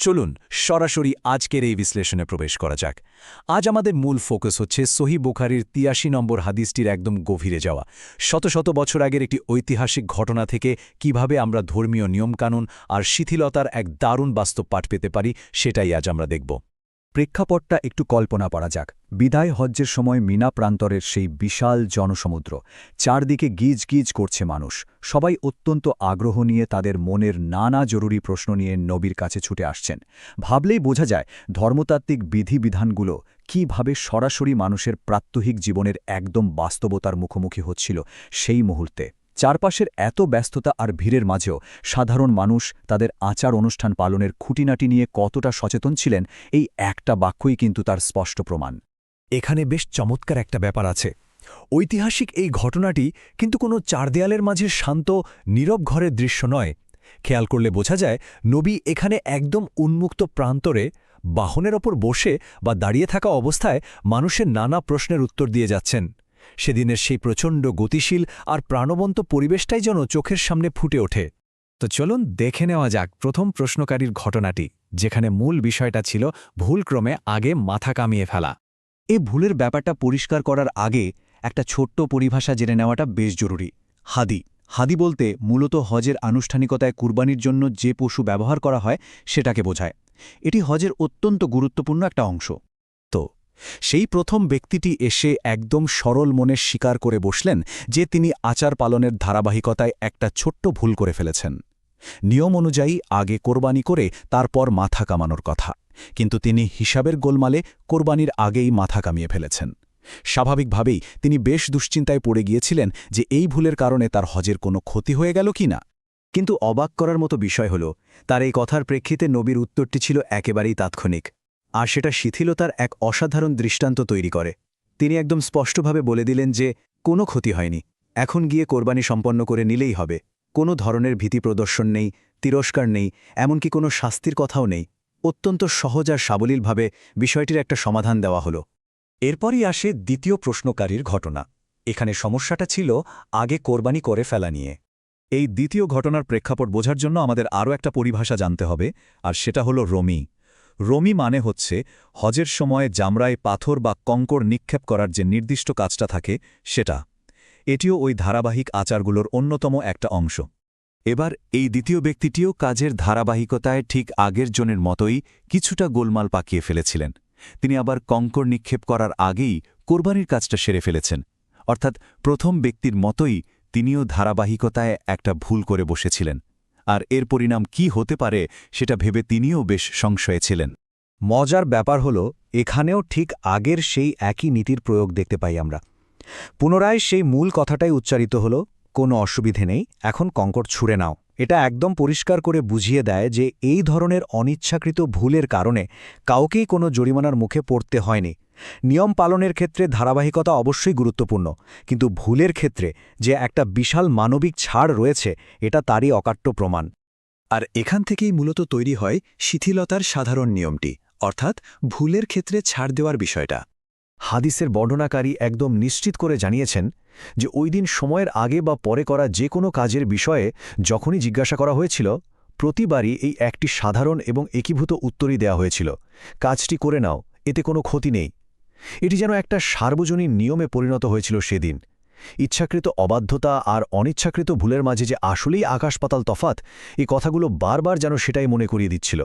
চলুন সরাসরি আজকের এই বিশ্লেষণে প্রবেশ করা যাক। আজ আমাদের মূল ফোকাস হচ্ছে সহিহ বুখারীর ৮৩ নম্বর হাদিসটির একদম গভীরে যাওয়া। শত শত বছর আগের একটি ঐতিহাসিক ঘটনা থেকে কিভাবে আমরা ধর্মীয় নিয়মকানুন আর শিথিলতার এক দারুণ বাস্তব পাঠ পেতে পারি, সেটাই আজ আমরা দেখব। প্রেক্ষাপটটা একটু কল্পনা করা যাক। বিদায় হজ্জের সময় মিনা প্রান্তরের সেই বিশাল জনসমুদ্র, চারদিকে গিজ গিজ করছে মানুষ। সবাই অত্যন্ত আগ্রহ নিয়ে তাদের মনের নানা জরুরি প্রশ্ন নিয়ে নবীর কাছে ছুটে আসছেন। ভাবলেই বোঝা যায় ধর্মতাত্ত্বিক বিধিবিধানগুলো কিভাবে সরাসরি মানুষের প্রাত্যহিক জীবনের একদম বাস্তবতার মুখোমুখি হচ্ছিল সেই মুহূর্তে। চারপাশের এত ব্যস্ততা আর ভিড়ের মাঝেও সাধারণ মানুষ তাদের আচার অনুষ্ঠান পালনের খুঁটিনাটি নিয়ে কতটা সচেতন ছিলেন, এই একটা বাক্যই কিন্তু তার স্পষ্ট প্রমাণ। এখানে বেশ চমৎকার একটা ব্যাপার আছে। ঐতিহাসিক এই ঘটনাটি কিন্তু কোনো চার দেয়ালের মাঝে শান্ত নীরব ঘরের দৃশ্য নয়। খেয়াল করলে বোঝা যায় নবী এখানে একদম উন্মুক্ত প্রান্তরে বাহনের ওপর বসে বা দাঁড়িয়ে থাকা অবস্থায় মানুষের নানা প্রশ্নের উত্তর দিয়ে যাচ্ছেন। সেদিনের সেই প্রচণ্ড গতিশীল আর প্রাণবন্ত পরিবেশটাই যেন চোখের সামনে ফুটে ওঠে। তো চলুন দেখে নেওয়া যাক প্রথম প্রশ্নকারীর ঘটনাটি, যেখানে মূল বিষয়টা ছিল ভুলক্রমে আগে মাথা কামিয়ে ফেলা। এ ভুলের ব্যাপারটা পরিষ্কার করার আগে একটা ছোট্ট পরিভাষা জেনে নেওয়াটা বেশ জরুরি। হাদি বলতে মূলত হজের আনুষ্ঠানিকতায় কুরবানির জন্য যে পশু ব্যবহার করা হয় সেটাকে বোঝায়। এটি হজের অত্যন্ত গুরুত্বপূর্ণ একটা অংশ। তো সেই প্রথম ব্যক্তিটি এসে একদম সরল মনে স্বীকার করে বসলেন যে তিনি আচার পালনের ধারাবাহিকতায় একটা ছোট্ট ভুল করে ফেলেছেন। নিয়ম অনুযায়ী আগে কোরবানি করে তারপর মাথা কামানোর কথা, কিন্তু তিনি হিসাবের গোলমালে কোরবানির আগেই মাথা কামিয়ে ফেলেছেন। স্বাভাবিকভাবেই তিনি বেশ দুশ্চিন্তায় পড়ে গিয়েছিলেন যে এই ভুলের কারণে তার হজের কোনো ক্ষতি হয়ে গেল কি না। কিন্তু অবাক করার মতো বিষয় হল, তার এই কথার প্রেক্ষিতে নবীর উত্তরটি ছিল একেবারেই তাৎক্ষণিক, আর সেটা শিথিলতার এক অসাধারণ দৃষ্টান্ত তৈরি করে। তিনি একদম স্পষ্টভাবে বলে দিলেন যে কোনো ক্ষতি হয়নি, এখন গিয়ে কোরবানি সম্পন্ন করে নিলেই হবে। কোনো ধরনের ভীতি প্রদর্শন নেই, তিরস্কার নেই, এমনকি কোনো শাস্তির কথাও নেই। অত্যন্ত সহজ আর সাবলীলভাবে বিষয়টির একটা সমাধান দেওয়া হলো। এরপরই আসে দ্বিতীয় প্রশ্নকারীর ঘটনা। এখানে সমস্যাটা ছিল আগে কোরবানি করে ফেলা নিয়ে। এই দ্বিতীয় ঘটনার প্রেক্ষাপট বোঝার জন্য আমাদের আরও একটা পরিভাষা জানতে হবে, আর সেটা হলো রমি। রমি মানে হচ্ছে হজের সময় জামরায় পাথর বা কঙ্কর নিক্ষেপ করার যে নির্দিষ্ট কাজটা থাকে সেটা। এটিও ওই ধারাবাহিক আচারগুলোর অন্যতম একটা অংশ। এবার এই দ্বিতীয় ব্যক্তিটিও কাজের ধারাবাহিকতায় ঠিক আগের জনের মতোই কিছুটা গোলমাল পাকিয়ে ফেলেছিলেন। তিনি আবার কঙ্কর নিক্ষেপ করার আগেই কোরবানির কাজটা সেরে ফেলেছেন। অর্থাৎ প্রথম ব্যক্তির মতোই তিনিও ধারাবাহিকতায় একটা ভুল করে বসেছিলেন, আর এর পরিণাম কি হতে পারে সেটা ভেবে তিনিও বেশ সংশয়ে ছিলেন। মজার ব্যাপার হল, এখানেও ঠিক আগের সেই একই নীতির প্রয়োগ দেখতে পাই আমরা। পুনরায় সেই মূল কথাটাই উচ্চারিত হল, কোনো অসুবিধে নেই, এখন কঙ্কর ছুঁড়ে নাও। এটা একদম পরিষ্কার করে বুঝিয়ে দেয় যে এই ধরনের অনিচ্ছাকৃত ভুলের কারণে কাউকেই কোনো জরিমানার মুখে পড়তে হয়নি। নিয়ম পালনের ক্ষেত্রে ধারাবাহিকতা অবশ্যই গুরুত্বপূর্ণ, কিন্তু ভুলের ক্ষেত্রে যে একটা বিশাল মানবিক ছাড় রয়েছে, এটা তারই অকাট্য প্রমাণ। আর এখান থেকেই মূলত তৈরি হয় শিথিলতার সাধারণ নিয়মটি, অর্থাৎ ভুলের ক্ষেত্রে ছাড় দেওয়ার বিষয়টা। হাদিসের বর্ণনাকারী একদম নিশ্চিত করে জানিয়েছেন যে ওই দিন সময়ের আগে বা পরে করা যে কোনো কাজের বিষয়ে যখনই জিজ্ঞাসা করা হয়েছিল, প্রতিবারই এই একটি সাধারণ এবং একীভূত উত্তরই দেওয়া হয়েছিল, কাজটি করে নাও, এতে কোনো ক্ষতি নেই। এটি যেন একটা সার্বজনীন নিয়মে পরিণত হয়েছিল সেদিন। ইচ্ছাকৃত অবাধ্যতা আর অনিচ্ছাকৃত ভুলের মাঝে যে আসলেই আকাশ-পাতাল তফাত, এই কথাগুলো বারবার যেন সেটাই মনে করিয়ে দিচ্ছিল।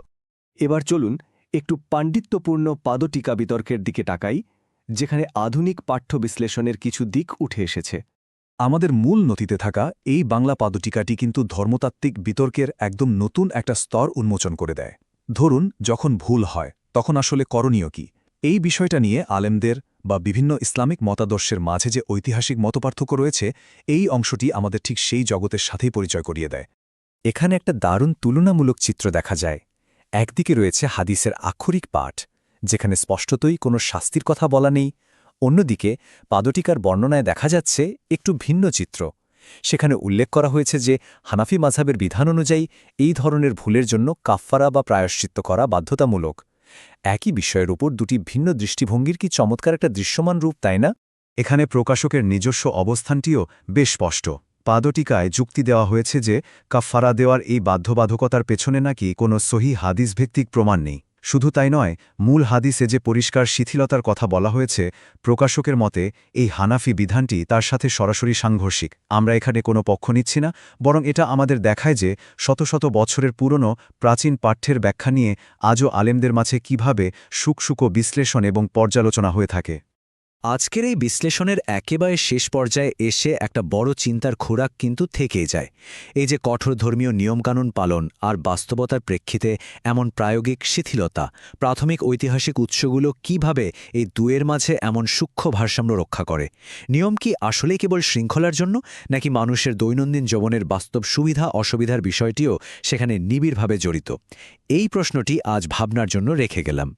এবার চলুন একটু পাণ্ডিত্যপূর্ণ পাদটিকা বিতর্কের দিকে তাকাই, যেখানে আধুনিক পাঠ্য বিশ্লেষণের কিছু দিক উঠে এসেছে। আমাদের মূল নথিতে থাকা এই বাংলা পাদটিকাটি কিন্তু ধর্মতাত্ত্বিক বিতর্কের একদম নতুন একটা স্তর উন্মোচন করে দেয়। ধরুন, যখন ভুল হয় তখন আসলে করণীয় কি, এই বিষয়টা নিয়ে আলেমদের বা বিভিন্ন ইসলামিক মতাদর্শের মাঝে যে ঐতিহাসিক মতপার্থক্য রয়েছে, এই অংশটি আমাদের ঠিক সেই জগতের সাথেই পরিচয় করিয়ে দেয়। এখানে একটা দারুণ তুলনামূলক চিত্র দেখা যায়। একদিকে রয়েছে হাদিসের আক্ষরিক পাঠ, যেখানে স্পষ্টতই কোনো শাস্তির কথা বলা নেই। অন্যদিকে পাদটিকার বর্ণনায় দেখা যাচ্ছে একটু ভিন্ন চিত্র। সেখানে উল্লেখ করা হয়েছে যে হানাফি মাযহাবের বিধান অনুযায়ী এই ধরনের ভুলের জন্য কাফফারা বা প্রায়শ্চিত্ত করা বাধ্যতামূলক। একই বিষয়ের উপর দুটি ভিন্ন দৃষ্টিভঙ্গির কি চমৎকার একটা দৃশ্যমান রূপ, তাই না? এখানে প্রকাশকের নিজস্ব অবস্থানটিও বেশ স্পষ্ট। পাদটিকায় যুক্তি দেওয়া হয়েছে যে কাফফারা দেওয়ার এই বাধ্যবাধকতার পেছনে নাকি কোনো সহি হাদিসভিত্তিক প্রমাণ নেই। শুধু তাই নয়, মূল হাদিসে যে পরিষ্কার শিথিলতার কথা বলা হয়েছে, প্রকাশকের মতে এই হানাফি বিধানটি তার সাথে সরাসরি সাংঘর্ষিক। আমরা এখানে কোনো পক্ষ নিচ্ছি না, বরং এটা আমাদের দেখায় যে শত শত বছরের পুরনো প্রাচীন পাঠ্যের ব্যাখ্যা নিয়ে আজও আলেমদের মাঝে কিভাবে সূক্ষ্ম বিশ্লেষণ এবং পর্যালোচনা হয়ে থাকে। আজকের এই বিশ্লেষণের একেবারে শেষ পর্যায়ে এসে একটা বড় চিন্তার খোরাক কিন্তু থেকেই যায়। এই যে কঠোর ধর্মীয় নিয়মকানুন পালন আর বাস্তবতার প্রেক্ষিতে এমন প্রায়োগিক শিথিলতা, প্রাথমিক ঐতিহাসিক উৎসগুলো কিভাবে এই দুয়ের মাঝে এমন সূক্ষ্ম ভারসাম্য রক্ষা করে? নিয়ম কি আসলেই কেবল শৃঙ্খলার জন্য, নাকি মানুষের দৈনন্দিন জীবনের বাস্তব সুবিধা অসুবিধার বিষয়টিও সেখানে নিবিড়ভাবে জড়িত? এই প্রশ্নটি আজ ভাবনার জন্য রেখে গেলাম।